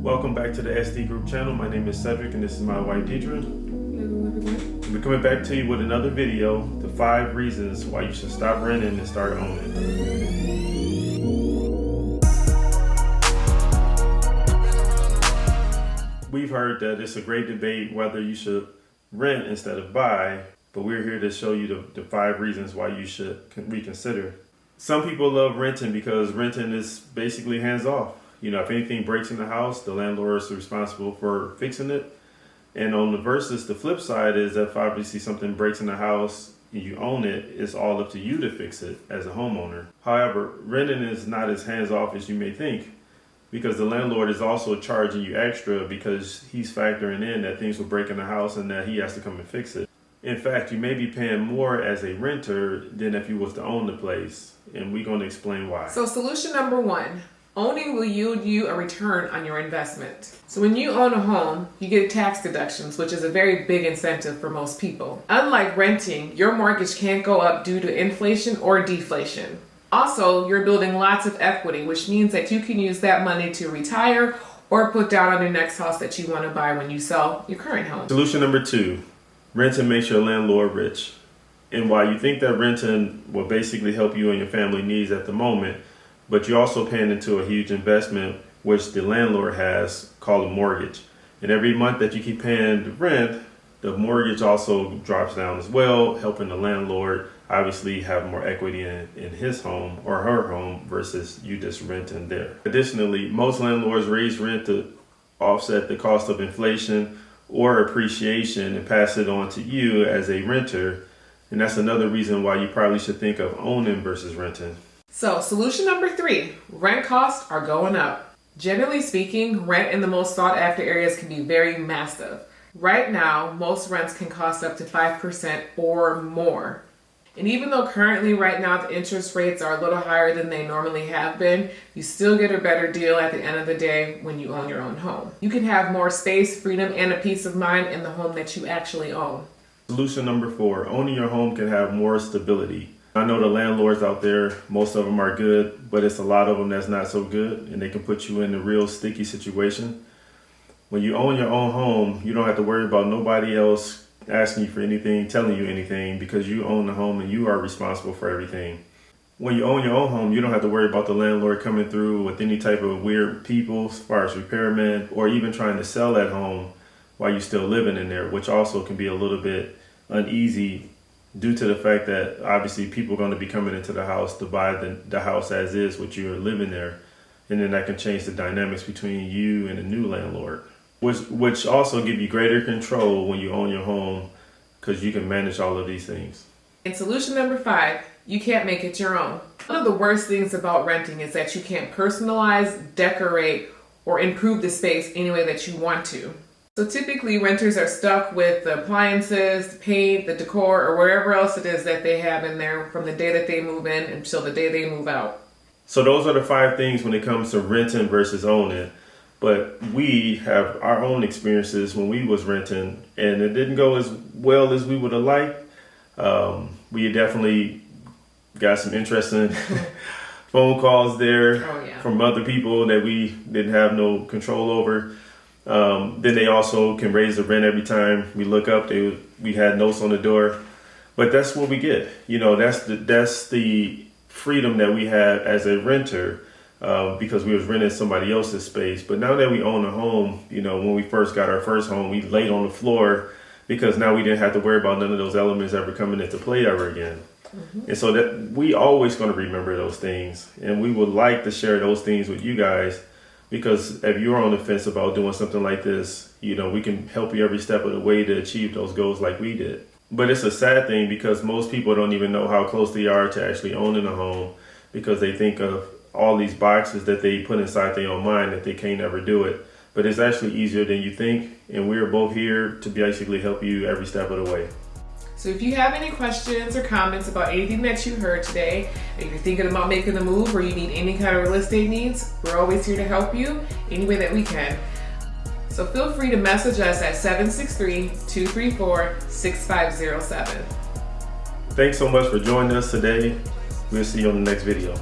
Welcome back to the SD Group channel. My name is Cedric and this is my wife Deidre. Hello everyone. We're coming back to you with another video, the 5 reasons why you should stop renting and start owning. We've heard that it's a great debate whether you should rent instead of buy, but we're here to show you the 5 reasons why you should reconsider. Some people love renting because renting is basically hands-off. You know, if anything breaks in the house, the landlord is responsible for fixing it. And on the flip side is that if obviously something breaks in the house and you own it, it's all up to you to fix it as a homeowner. However, renting is not as hands-off as you may think, because the landlord is also charging you extra because he's factoring in that things will break in the house and that he has to come and fix it. In fact, you may be paying more as a renter than if you was to own the place, and we're going to explain why. So solution number 1, owning will yield you a return on your investment. So when you own a home, you get tax deductions, which is a very big incentive for most people. Unlike renting, your mortgage can't go up due to inflation or deflation. Also, you're building lots of equity, which means that you can use that money to retire or put down on your next house that you want to buy when you sell your current home. Solution number 2, renting makes your landlord rich. And while you think that renting will basically help you and your family needs at the moment, but you're also paying into a huge investment, which the landlord has, called a mortgage. And every month that you keep paying the rent, the mortgage also drops down as well, helping the landlord obviously have more equity in his home or her home versus you just renting there. Additionally, most landlords raise rent to offset the cost of inflation or appreciation and pass it on to you as a renter. And that's another reason why you probably should think of owning versus renting. So solution number 3, rent costs are going up. Generally speaking, rent in the most sought after areas can be very massive. Right now, most rents can cost up to 5% or more. And even though currently right now the interest rates are a little higher than they normally have been, you still get a better deal at the end of the day when you own your own home. You can have more space, freedom, and a peace of mind in the home that you actually own. Solution number 4, owning your home can have more stability. I know the landlords out there, most of them are good, but it's a lot of them that's not so good, and they can put you in a real sticky situation. When you own your own home, you don't have to worry about nobody else asking you for anything, telling you anything, because you own the home and you are responsible for everything. When you own your own home, you don't have to worry about the landlord coming through with any type of weird people as far as repairmen or even trying to sell that home while you're still living in there, which also can be a little bit uneasy due to the fact that obviously people are going to be coming into the house to buy the house as is, which you're living there. And then that can change the dynamics between you and the new landlord, which also give you greater control when you own your home because you can manage all of these things. And solution number 5, you can't make it your own. One of the worst things about renting is that you can't personalize, decorate, or improve the space any way that you want to. So typically renters are stuck with the appliances, the paint, the decor, or whatever else it is that they have in there from the day that they move in until the day they move out. So those are the 5 things when it comes to renting versus owning. But we have our own experiences when we was renting, and it didn't go as well as we would have liked. We definitely got some interesting phone calls there from other people that we didn't have no control over. Then they also can raise the rent every time we look up. We had notes on the door, but that's what we get. You know, that's the freedom that we had as a renter because we was renting somebody else's space. But now that we own a home, you know, when we first got our first home, we laid on the floor because now we didn't have to worry about none of those elements ever coming into play ever again. Mm-hmm. And so that we always going to remember those things, and we would like to share those things with you guys. Because if you're on the fence about doing something like this, you know, we can help you every step of the way to achieve those goals like we did. But it's a sad thing because most people don't even know how close they are to actually owning a home because they think of all these boxes that they put inside their own mind that they can't ever do it. But it's actually easier than you think. And we're both here to basically help you every step of the way. So if you have any questions or comments about anything that you heard today, if you're thinking about making a move or you need any kind of real estate needs, we're always here to help you any way that we can. So feel free to message us at 763-234-6507. Thanks so much for joining us today. We'll see you on the next video.